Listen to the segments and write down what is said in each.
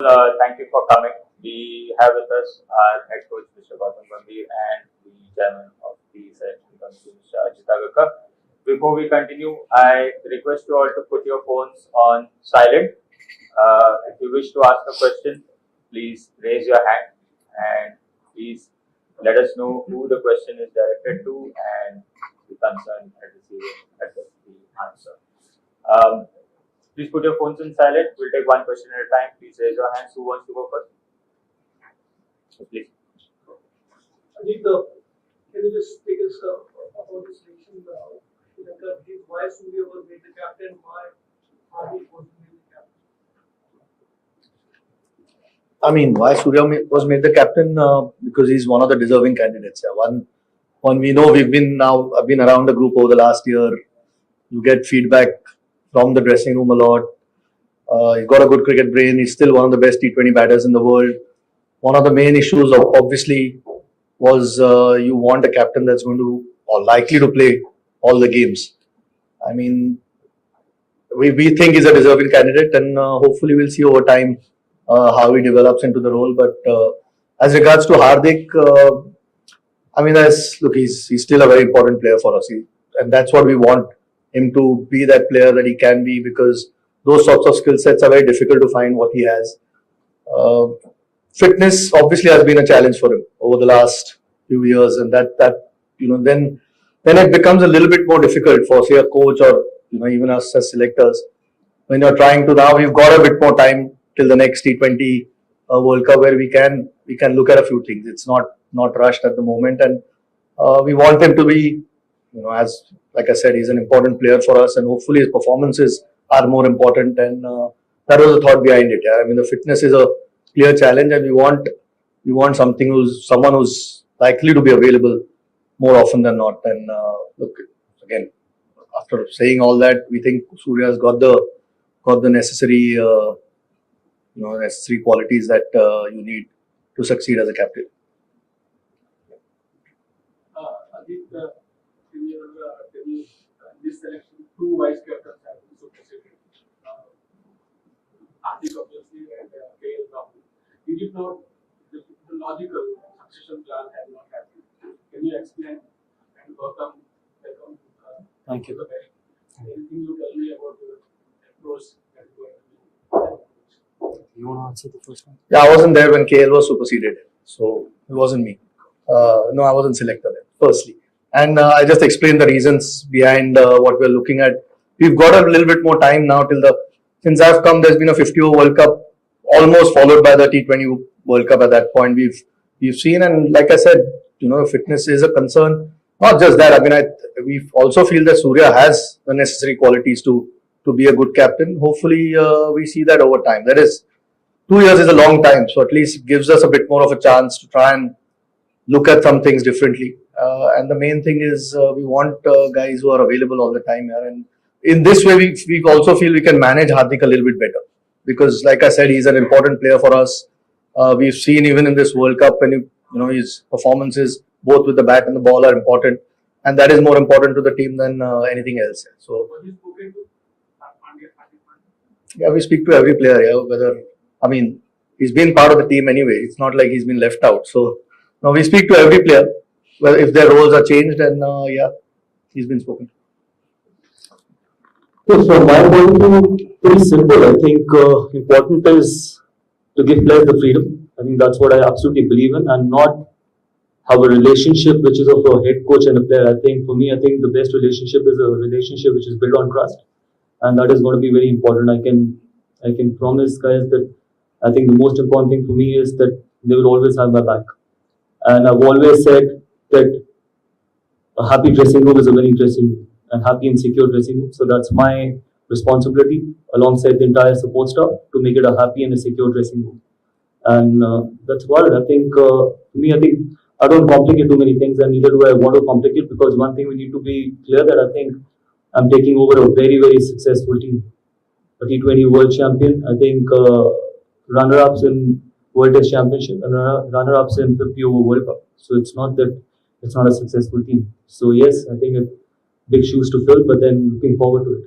Thank you for coming. We have with us our head coach, Mr. Gautam Gambhir, and the chairman of the selection council, Mr. Ajit Agakar. Before we continue, I request you all to put your phones on silent. If you wish to ask a question, please raise your hand and please let us know who the question is directed to and the concern at the answer. Um, Please put your phones in silent. We'll take one question at a time. Please raise your hands. Who wants to go first? Please. Ajit, can you just take us about the selection? Why Surya was made the captain? Why Hardik was made the captain? I mean, why Surya was made the captain? Because he's one of the deserving candidates. Yeah. One we know I've been around the group over the last year. You get feedback from the dressing room a lot. He's got a good cricket brain. He's still one of the best T20 batters in the world. One of the main issues, obviously, was you want a captain that's going to or likely to play all the games. I mean, we think he's a deserving candidate, and hopefully we'll see over time how he develops into the role. But as regards to Hardik, I mean, he's still a very important player for us, and that's what we want him to be, that player that he can be, because those sorts of skill sets are very difficult to find what he has. Fitness obviously has been a challenge for him over the last few years, and then it becomes a little bit more difficult for, say, a coach or even us as selectors when you're trying to. Now we've got a bit more time till the next T20 World Cup where we can look at a few things. It's not rushed at the moment, and we want him to be, as like I said, he's an important player for us, and hopefully his performances are more important. And that was the thought behind it. Yeah? I mean, the fitness is a clear challenge, and we want someone who's likely to be available more often than not. And look, again, after saying all that, we think Surya's got the necessary necessary qualities that you need to succeed as a captain. Ajit, in this selection, two vice captains have been superseded. Hardik obviously and KL Rahul. Did you know the logical succession plan had not happened? Can you explain and welcome Thank you. Anything you tell me about the approach that is going to be? You want to answer the first one? Yeah, I wasn't there when KL was superseded, so it wasn't me. No, I wasn't selected there, firstly. And I just explained the reasons behind what we're looking at. We've got a little bit more time now since I've come. There's been a 50-over World Cup, almost followed by the T20 World Cup. At that point, we've seen, and like I said, fitness is a concern. Not just that. I mean, we also feel that Surya has the necessary qualities to be a good captain. Hopefully, we see that over time. That is, 2 years is a long time, so at least it gives us a bit more of a chance to try and look at some things differently. And the main thing is we want guys who are available all the time here. And in this way, we also feel we can manage Hardik a little bit better. Because like I said, he's an important player for us. We've seen even in this World Cup, and his performances, both with the bat and the ball, are important. And that is more important to the team than anything else. So, yeah, we speak to every player. Yeah, he's been part of the team anyway. It's not like he's been left out. So, now we speak to every player. Well, if their roles are changed, then yeah, he's been spoken. So from my point of view, pretty simple. I think important is to give players the freedom. I think that's what I absolutely believe in, and not have a relationship which is of a head coach and a player. I think for me, the best relationship is a relationship which is built on trust, and that is going to be very important. I can promise guys that I think the most important thing for me is that they will always have my back. And I've always said that a happy dressing room is a winning dressing room, and happy and secure dressing room. So that's my responsibility alongside the entire support staff to make it a happy and a secure dressing room. And that's about it. I think for me, I don't complicate too many things, and neither do I want to complicate, because one thing we need to be clear that I think I'm taking over a very, very successful team. A T20 World Champion. I think runner-ups in World Test Championship and runner-ups in 50-over World Cup. So it's not that it's not a successful team. So yes, I think it's big shoes to fill, but then looking forward to it.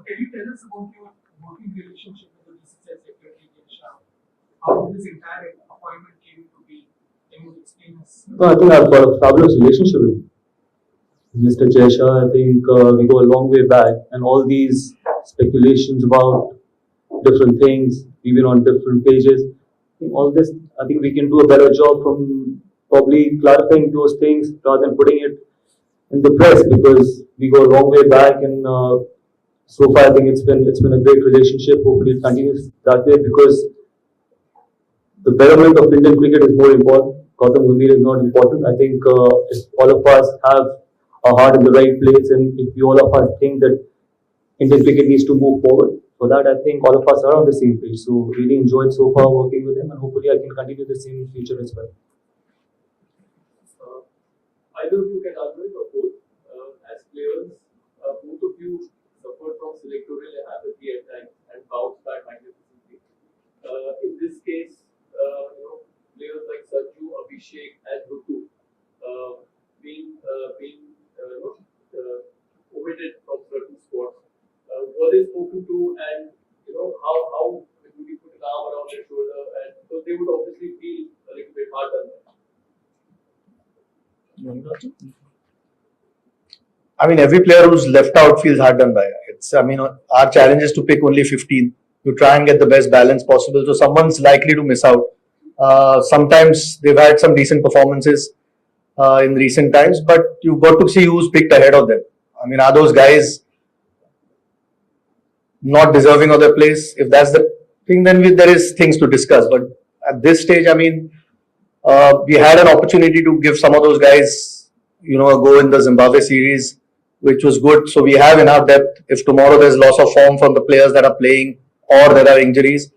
Can you tell us about your working relationship with the BCCI Secretary Shah? How did this entire appointment came to be? Can you explain us? No, I think I've got a fabulous relationship with Mr. Jaisha. I think we go a long way back, and all these speculations about different things, even on different pages, I think all this, I think we can do a better job from probably clarifying those things rather than putting it in the press, because we go a long way back, and so far I think it's been a great relationship. Hopefully it continues that way, because the betterment of Indian cricket is more important. Gautam Gambhir is not important. I think if all of us have our heart in the right place, and if we all of us think that Indian cricket needs to move forward, for that I think all of us are on the same page. So really enjoyed so far working with him, and hopefully I can continue the same in future as well. Either of you can answer it or both. As players, both of you suffered from selectorial apathy at times and bounced back magnificently. In this case, players like Sarju, Abhishek, and Rutu being omitted from certain spots. Were they spoken to, and how would you put an arm around their shoulder, and because they would obviously feel a little bit hard done. I mean, every player who's left out feels hard done by. I mean, our challenge is to pick only 15 to try and get the best balance possible. So someone's likely to miss out. Sometimes they've had some decent performances in recent times, but you've got to see who's picked ahead of them. I mean, are those guys not deserving of their place? If that's the thing, then there is things to discuss. But at this stage, I mean, we had an opportunity to give some of those guys, a go in the Zimbabwe series, which was good. So we have enough depth. If tomorrow there's loss of form from the players that are playing or there are injuries,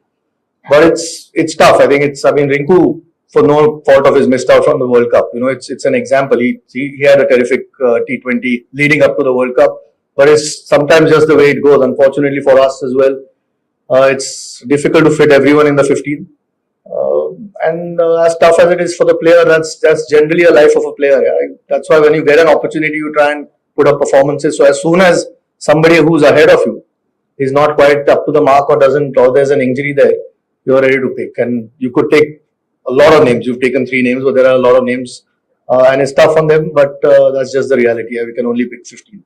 but it's tough. I mean, Rinku, for no fault of his, missed out from the World Cup. It's an example. He had a terrific T20 leading up to the World Cup, but it's sometimes just the way it goes. Unfortunately for us as well, it's difficult to fit everyone in the 15. And as tough as it is for the player, that's generally a life of a player. Yeah? That's why when you get an opportunity, you try and put up performances. So as soon as somebody who's ahead of you is not quite up to the mark or there's an injury there, you're ready to pick. And you could take a lot of names. You've taken 3 names, but there are a lot of names, and it's tough on them. But that's just the reality. Yeah? We can only pick 15.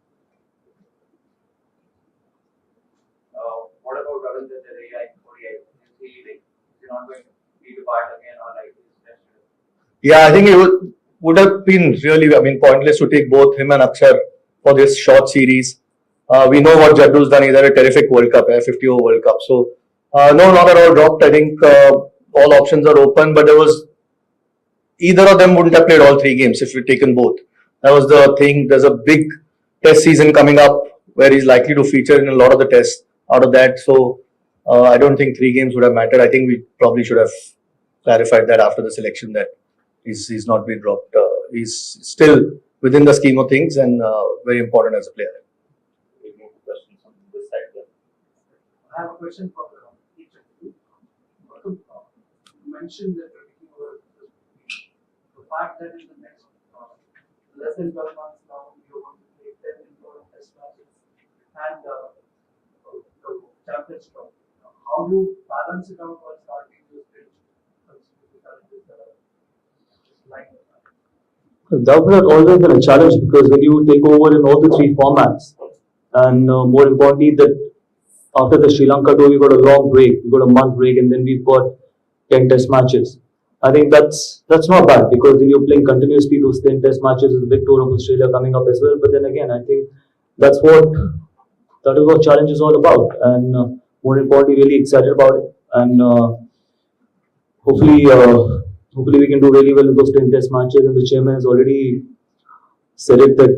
What about Ravindra Jadeja in Korea? Is he not going to be the part again, or like is best? Yeah, I think it would have been really, pointless to take both him and Akshar for this short series. We know what Jaddu's done. He's had a terrific World Cup, 50-over World Cup. So, no, not at all dropped. I think all options are open, but either of them wouldn't have played all 3 games if we'd taken both. That was the thing. There's a big test season coming up where he's likely to feature in a lot of the tests out of that. So, I don't think 3 games would have mattered. I think we probably should have clarified that after the selection that he's not been dropped. He's still within the scheme of things and very important as a player. We move to questions on this side then. I have a question for each of you. You mentioned that the fact that in the next less than 12 months now, you're going to play 10 important test matches and the Champions Cup. How do you balance it out while starting to build That would have always been a challenge, because when you take over in all the 3 formats, and more importantly, that after the Sri Lanka tour, we got a long break, we got a month break, and then we've got 10 test matches. I think that's not bad, because then you're playing continuously those 10 test matches with the big tour of Australia coming up as well. But then again, I think that is what challenge is all about, and more importantly, really excited about it, and hopefully we can do really well in those 10 test matches. And the chairman has already said it that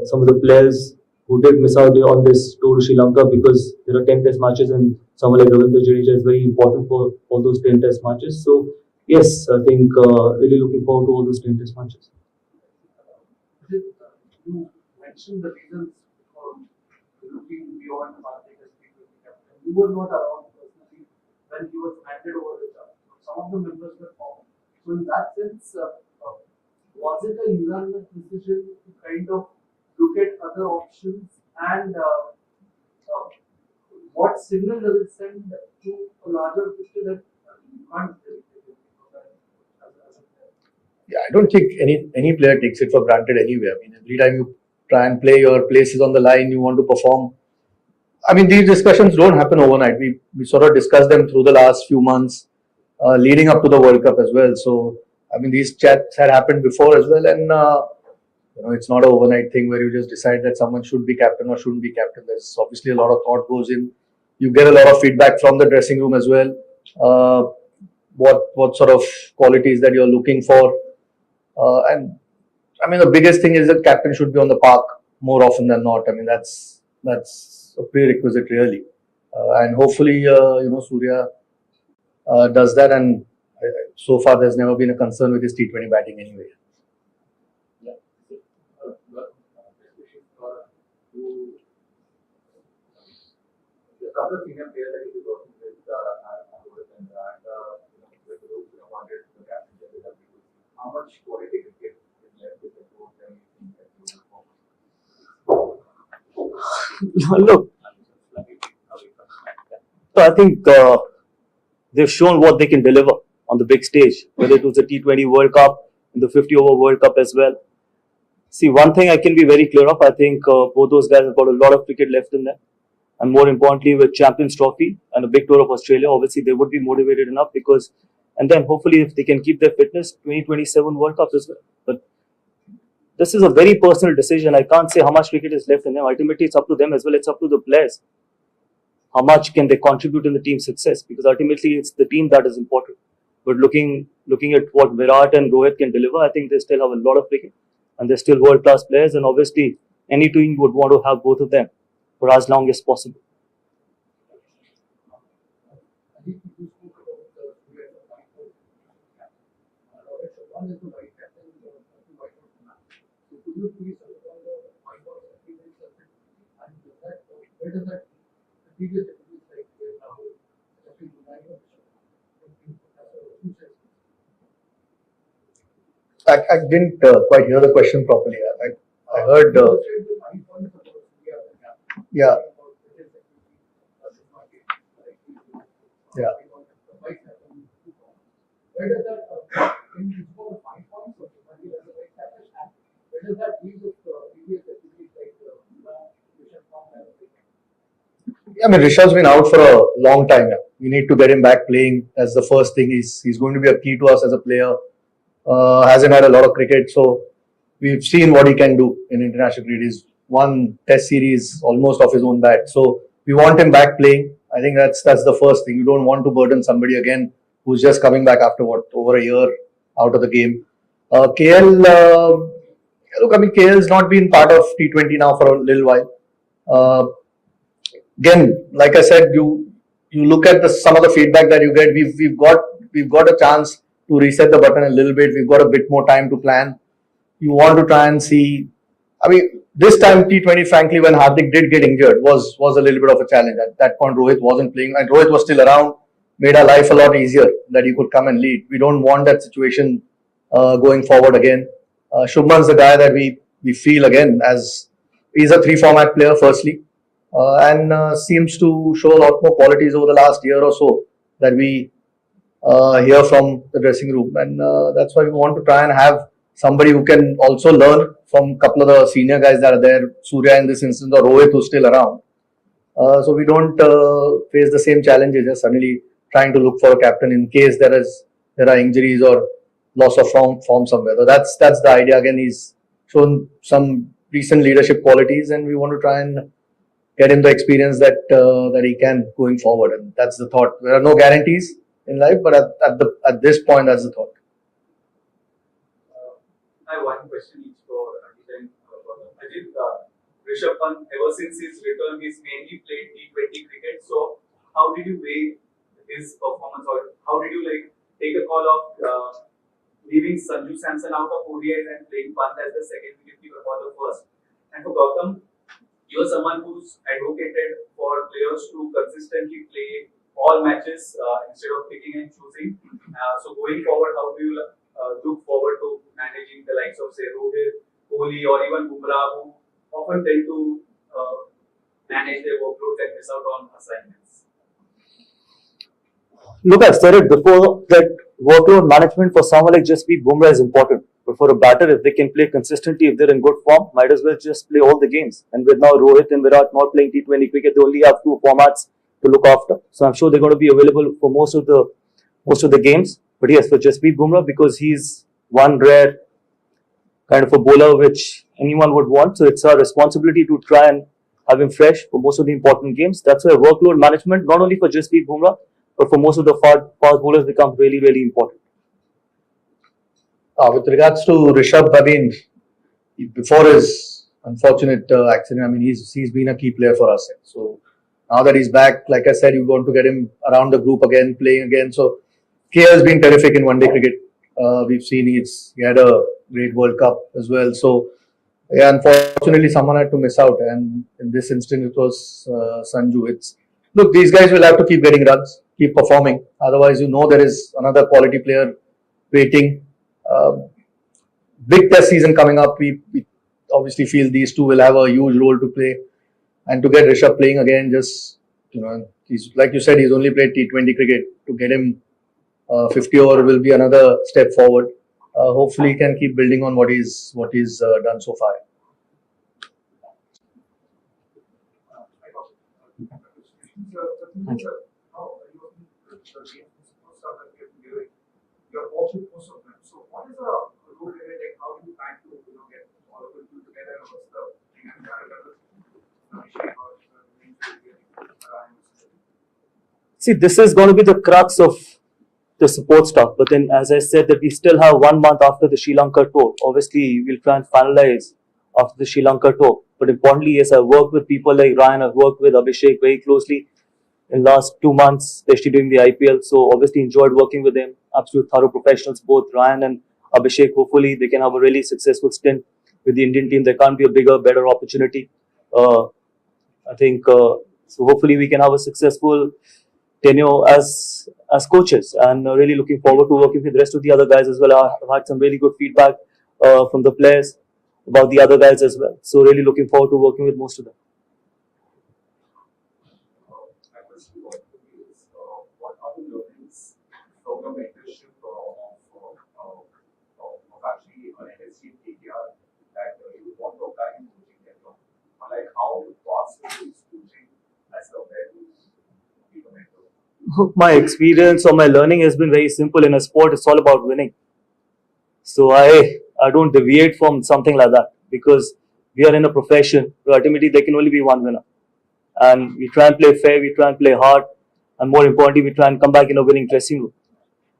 some of the players who did miss out on this tour to Sri Lanka, because there are 10 test matches, and someone like Ravindra Jadeja is very important for all those 10 test matches. So yes, I think really looking forward to all those 10 test matches. You mentioned the reasons for looking beyond the market as captain. You were not around personally when he was handed over the job. Some of the members were formed. So in that sense, was it a unanimous decision to kind of look at other options and what signal does it send to a larger picture that you can't really take it for granted as a player? Yeah, I don't think any player takes it for granted anyway. I mean, every time you try and play, your place is on the line. You want to perform. I mean, these discussions don't happen overnight. We sort of discussed them through the last few months, leading up to the World Cup as well. So, I mean, these chats had happened before as well, and it's not an overnight thing where you just decide that someone should be captain or shouldn't be captain. There's obviously a lot of thought goes in. You get a lot of feedback from the dressing room as well. What sort of qualities that you're looking for, and I mean, the biggest thing is that captain should be on the park more often than not. I mean, that's a prerequisite really, and hopefully, Surya does that. And so far, there's never been a concern with his T20 batting anyway. A couple of senior players that he was working with wanted the captain to how much quality cricket is left with the two of them that you Look, so I think they've shown what they can deliver on the big stage, whether it was the T20 World Cup and the 50-over World Cup as well. See, one thing I can be very clear of, I think both those guys have got a lot of cricket left in them. And more importantly, with Champions Trophy and a big tour of Australia, obviously they would be motivated enough because, and then hopefully if they can keep their fitness, 2027 World Cup as well. But this is a very personal decision. I can't say how much cricket is left in them. Ultimately, it's up to them as well. It's up to the players. How much can they contribute in the team's success? Because ultimately, it's the team that is important. But looking at what Virat and Rohit can deliver, I think they still have a lot of cricket. And they're still world-class players. And obviously, any team would want to have both of them for as long as possible. I think you spoke about the Surya as a white ball captain. One is the white captain, the white ball match. So could you please talk about the white ball captain and where does that previous activities like Rahul, especially United, I didn't quite hear the question properly. I heard. Yeah. Yeah. Where does that, can you score the 5 points of the as a white captain? Where does that leave with previous activities like Rishabh Pant and I mean, Rishabh's been out for a long time now. We need to get him back playing. That's the first thing. He's going to be a key to us as a player. Hasn't had a lot of cricket, so we've seen what he can do in international cricket. He's won Test series almost off his own bat. So we want him back playing. I think that's the first thing. You don't want to burden somebody again who's just coming back after over a year out of the game. KL, look, I mean, KL's not been part of T20 now for a little while. Again, like I said, you look at some of the feedback that you get. We've got a chance to reset the button a little bit. We've got a bit more time to plan. You want to try and see. I mean, this time T20, frankly, when Hardik did get injured, was a little bit of a challenge. At that point, Rohit wasn't playing, and Rohit was still around. Made our life a lot easier that he could come and lead. We don't want that situation going forward again. Shubman's the guy that we feel again as he's a 3-format player. Firstly. And seems to show a lot more qualities over the last year or so that we hear from the dressing room, and that's why we want to try and have somebody who can also learn from a couple of the senior guys that are there, Surya in this instance or Rohit who's still around. So we don't face the same challenges as suddenly trying to look for a captain in case there are injuries or loss of form somewhere. So that's the idea. Again, he's shown some recent leadership qualities, and we want to try and get him the experience that he can going forward, and that's the thought. There are no guarantees in life, but at this point, that's the thought. I have one question each for Ajit and Gautam. Ajit, Rishabh Pant, ever since his return, he's mainly played T20 cricket. So, how did you weigh his performance, or how did you take a call of leaving Sanju Samson out of ODIs and playing Pant as the second wicketkeeper for the first? And for Gautam, you're someone who's advocated for players to consistently play all matches instead of picking and choosing. So going forward, how do you look forward to managing the likes of say Rohit, Kohli, or even Bumrah, who often tend to manage their workload and miss out on assignments? Look, I've said it before that workload management for someone like Jasprit Bumrah is important. But for a batter, if they can play consistently, if they're in good form, might as well just play all the games. And with now Rohit and Virat not playing T20 cricket, they only have 2 formats to look after. So I'm sure they're going to be available for most of the games. But yes, for Jasprit Bumrah, because he's one rare kind of a bowler which anyone would want, so it's our responsibility to try and have him fresh for most of the important games. That's why workload management, not only for Jasprit Bumrah, but for most of the fast bowlers, becomes really, really important. With regards to Rishabh, I mean, before his unfortunate accident, I mean, he's been a key player for us. So now that he's back, like I said, you want to get him around the group again, playing again. So KL has been terrific in one-day cricket. We've seen he had a great World Cup as well. So yeah, unfortunately, someone had to miss out, and in this instance, it was Sanju. Look, these guys will have to keep getting runs, keep performing. Otherwise, there is another quality player waiting. Big test season coming up. We obviously feel these two will have a huge role to play, and to get Rishabh playing again, just he's like you said, he's only played T20 cricket. To get him 50 over will be another step forward. Hopefully, he can keep building on what he's done so far. Thank you. You're watching most of them. So what is the role here? Like how do you plan to get all of them together? What's the See, this is going to be the crux of the support staff. But then, as I said, that we still have 1 month after the Sri Lanka tour. Obviously, we'll try and finalize after the Sri Lanka tour. But importantly, yes, I've worked with people like Ryan. I've worked with Abhishek very closely in last 2 months, especially during the IPL. So obviously enjoyed working with them. Absolute thorough professionals, both Ryan and Abhishek. Hopefully they can have a really successful stint with the Indian team. There can't be a bigger, better opportunity. I think so. Hopefully we can have a successful tenure as coaches, and really looking forward to working with the rest of the other guys as well. I've had some really good feedback from the players about the other guys as well. So really looking forward to working with most of them. what are the learnings from your mentorship of actually an NSC KKR that you want to apply in coaching them from? Like how fast is coaching as compared to being a mentor? My experience or my learning has been very simple. In a sport, it's all about winning. So I don't deviate from something like that, because we are in a profession where ultimately there can only be one winner. And we try and play fair, we try and play hard, and more importantly, we try and come back in a winning dressing room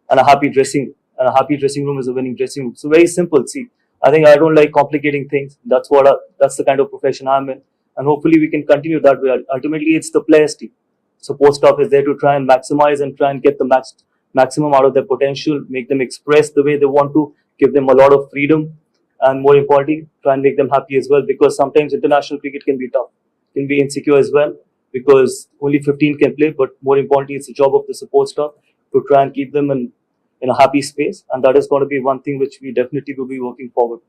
and a happy dressing room. And a happy dressing room is a winning dressing room. So very simple. See, I think I don't like complicating things. That's the kind of profession I'm in, and hopefully we can continue that way. Ultimately, it's the players' team. Support staff is there to try and maximize and try and get the maximum out of their potential, make them express the way they want to, give them a lot of freedom, and more importantly, try and make them happy as well, because sometimes international cricket can be tough, can be insecure as well, because only 15 can play, but more importantly, it's the job of the support staff to try and keep them in a happy space, and that is going to be one thing which we definitely will be working forward.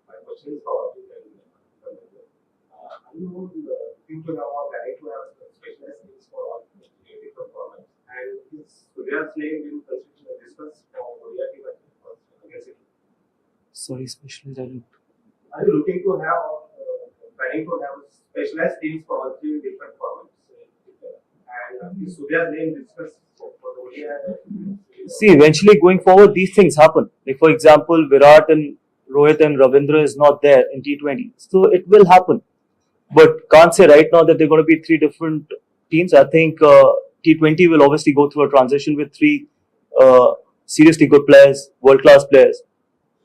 My question is for you think to have or planning to have specialized skills for all different formats, and is Surya's name being discussed for ODI team against it? Sorry, specialized. Are you looking to have planning to have specialized teams for all three different formats? And is Surya's name discussed for ODI? See, eventually going forward, these things happen. Like for example, Virat and Rohit and Ravindra is not there in T20, so it will happen. But can't say right now that they're going to be three different teams. I think T20 will obviously go through a transition with three seriously good players, world-class players,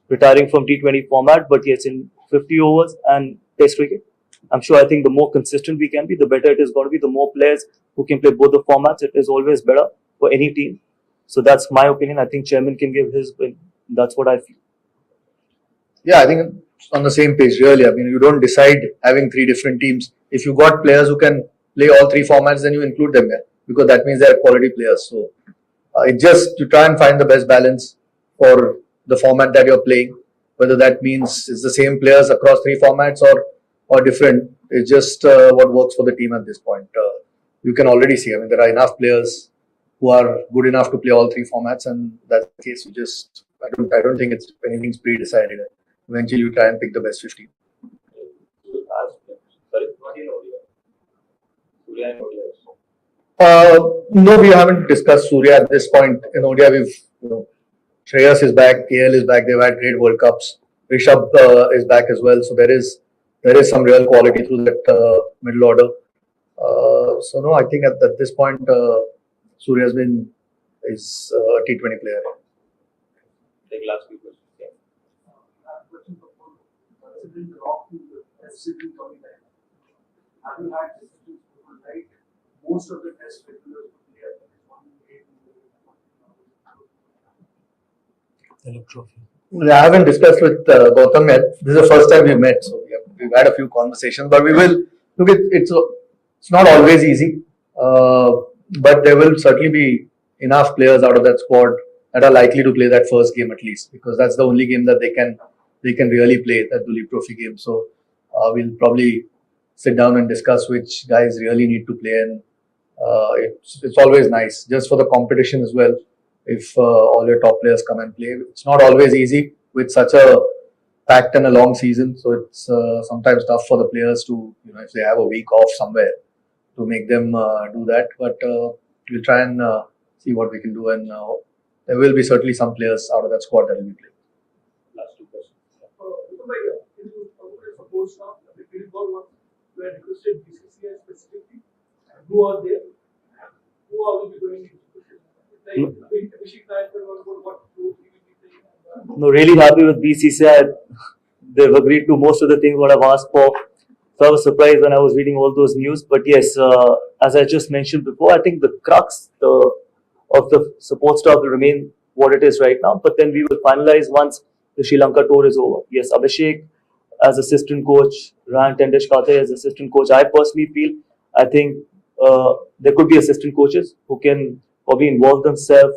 retiring from T20 format. But yes, in 50 overs and Test cricket, I'm sure I think the more consistent we can be, the better it is going to be. The more players who can play both the formats, it is always better for any team. So that's my opinion. I think Chairman can give his opinion. That's what I feel. Yeah, I think on the same page, really. I mean, you don't decide having three different teams. If you got players who can play all three formats, then you include them there, because that means they are quality players. So it just to try and find the best balance for the format that you're playing, whether that means it's the same players across three formats or different. It's just what works for the team at this point. You can already see. I mean, there are enough players who are good enough to play all three formats, and that's the case. You just I don't think it's anything's pre-decided. Eventually, you try and pick the best 15. Sorry, not in ODI. Surya in ODI. No, we haven't discussed Surya at this point. In ODI, Shreyas is back, KL is back. They've had great World Cups. Rishabh is back as well. So there is some real quality through that middle order. So no, I think at this point, Surya is a T20 player. Take last few questions. Yeah. Question for Paul. Considering the rock to the test series coming back, have you had decisions to like most of the test regulars to play at least 1 game? I haven't discussed with Gautam yet. This is the first time we've met, so we've had a few conversations. But we will look. It's not always easy, but there will certainly be enough players out of that squad that are likely to play that first game at least, because that's the only game that they can really play, that Duleep Trophy game. So we'll probably sit down and discuss which guys really need to play, and it's always nice just for the competition as well. If all your top players come and play, it's not always easy with such a packed and a long season. So it's sometimes tough for the players to, if they have a week off somewhere, to make them do that. But we'll try and see what we can do, and there will be certainly some players out of that squad that will be playing. Last two questions. Can you suppose now the cricket ball ones were requested BCCI specifically? Who are there? Who are we going to? Like Abhishek Nair, what role he will be playing? No, really happy with BCCI. They've agreed to most of the things what I've asked for. So I was surprised when I was reading all those news. But yes, as I just mentioned before, I think the crux of the support staff will remain what it is right now. But then we will finalize once the Sri Lanka tour is over. Yes, Abhishek as assistant coach, Ryan Tendeshkate as assistant coach. I personally feel, I think there could be assistant coaches who can probably involve themselves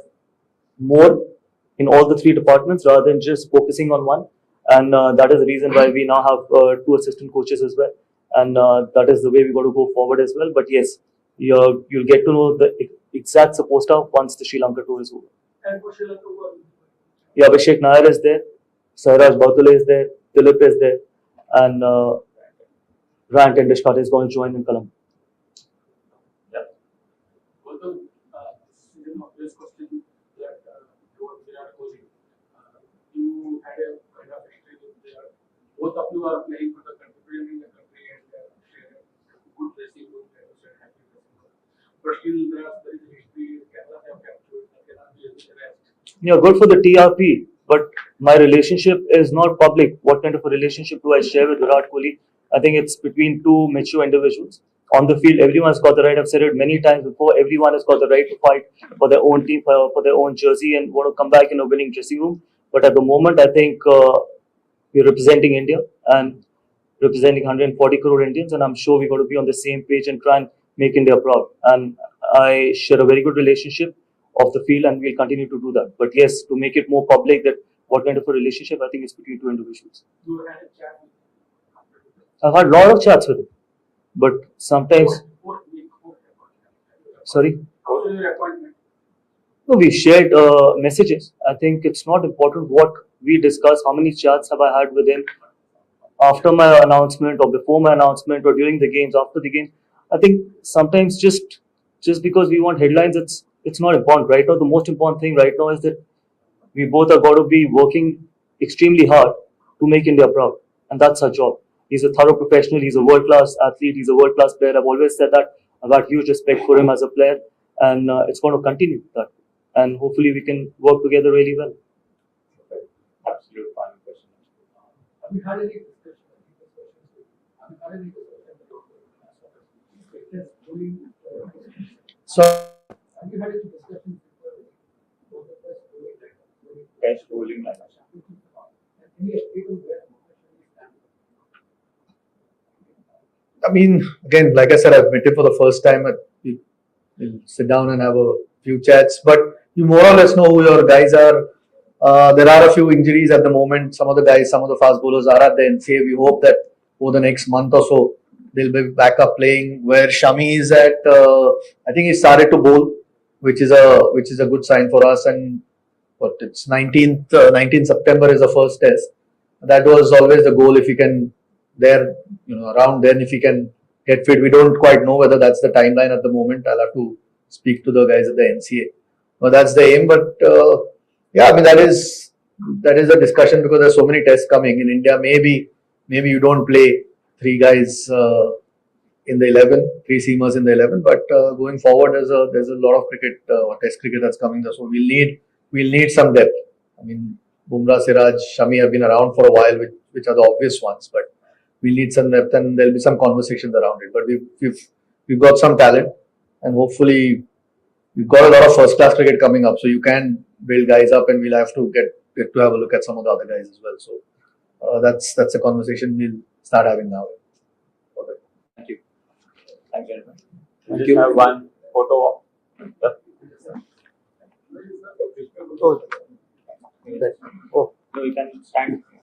more in all the three departments rather than just focusing on one. And that is the reason why we now have two assistant coaches as well. And that is the way we got to go forward as well. But yes, you'll get to know the exact support staff once the Sri Lanka tour is over. And for Sri Lanka, Yeah, Abhishek Nair is there, Sairaj Bhattule is there, Dilip is there, and Ryan Tendeshkate is going to join in Colombo. Gautam, this is an obvious question that you are Virat Kohli. You had a kind of history with Virat. Both of you are playing for the country, representing the country, and share a good dressing room, happy dressing room. But still, there is a history. Kerala have captured, cannot be the rest. Yeah, good for the TRP, but my relationship is not public. What kind of a relationship do I share with Virat Kohli? I think it's between two mature individuals. On the field, everyone's got the right. I've said it many times before. Everyone has got the right to fight for their own team, for their own jersey, and want to come back in a winning dressing room. But at the moment, I think we're representing India and representing 140 crore Indians, and I'm sure we're going to be on the same page and try and make India proud. And I share a very good relationship of the field, and we'll continue to do that. But yes, to make it more public, that what kind of a relationship, I think it's between two individuals. You had a chat with I've had a lot of chats with him, but sometimes, sorry, How was your appointment? no, we shared messages. I think it's not important what we discuss, how many chats have I had with him after my announcement or before my announcement or during the games, after the games. I think sometimes just because we want headlines, it's not important. Right now, the most important thing right now is that we both are got to be working extremely hard to make India proud, and that's our job. He's a thorough professional. He's a world-class athlete. He's a world-class player. I've always said that. I've got huge respect for him as a player, and it's going to continue that. And hopefully, we can work together really well. Absolute final question. Have you had any discussion? Have you had any discussion? So Have you had any discussions with the Cash ruling like that. any update on where I mean, again, like I said, I've met him for the first time. We'll sit down and have a few chats, but you more or less know who your guys are. There are a few injuries at the moment. Some of the guys, some of the fast bowlers are at the NCA. We hope that over the next month or so, they'll be back up playing. Where Shami is at, I think he started to bowl, which is a good sign for us. And what it's 19th September is the first test. That was always the goal. If he can around then, if he can get fit, we don't quite know whether that's the timeline at the moment. I'll have to speak to the guys at the NCA. But that's the aim. But yeah, I mean that is a discussion because there's so many tests coming in India. Maybe you don't play three guys in the 11, three seamers in the 11. But going forward, there's a lot of cricket, test cricket that's coming there. So we'll need some depth. I mean, Bumrah, Siraj, Shami have been around for a while, which are the obvious ones. But we'll need some depth, and there'll be some conversations around it. But we've got some talent, and hopefully we've got a lot of first class cricket coming up. So you can build guys up, and we'll have to get to have a look at some of the other guys as well. So that's a conversation we'll start having now. Okay. Thank you. Thank you. We Thank just you. have one photo. Yep. Oh. No, you can stand.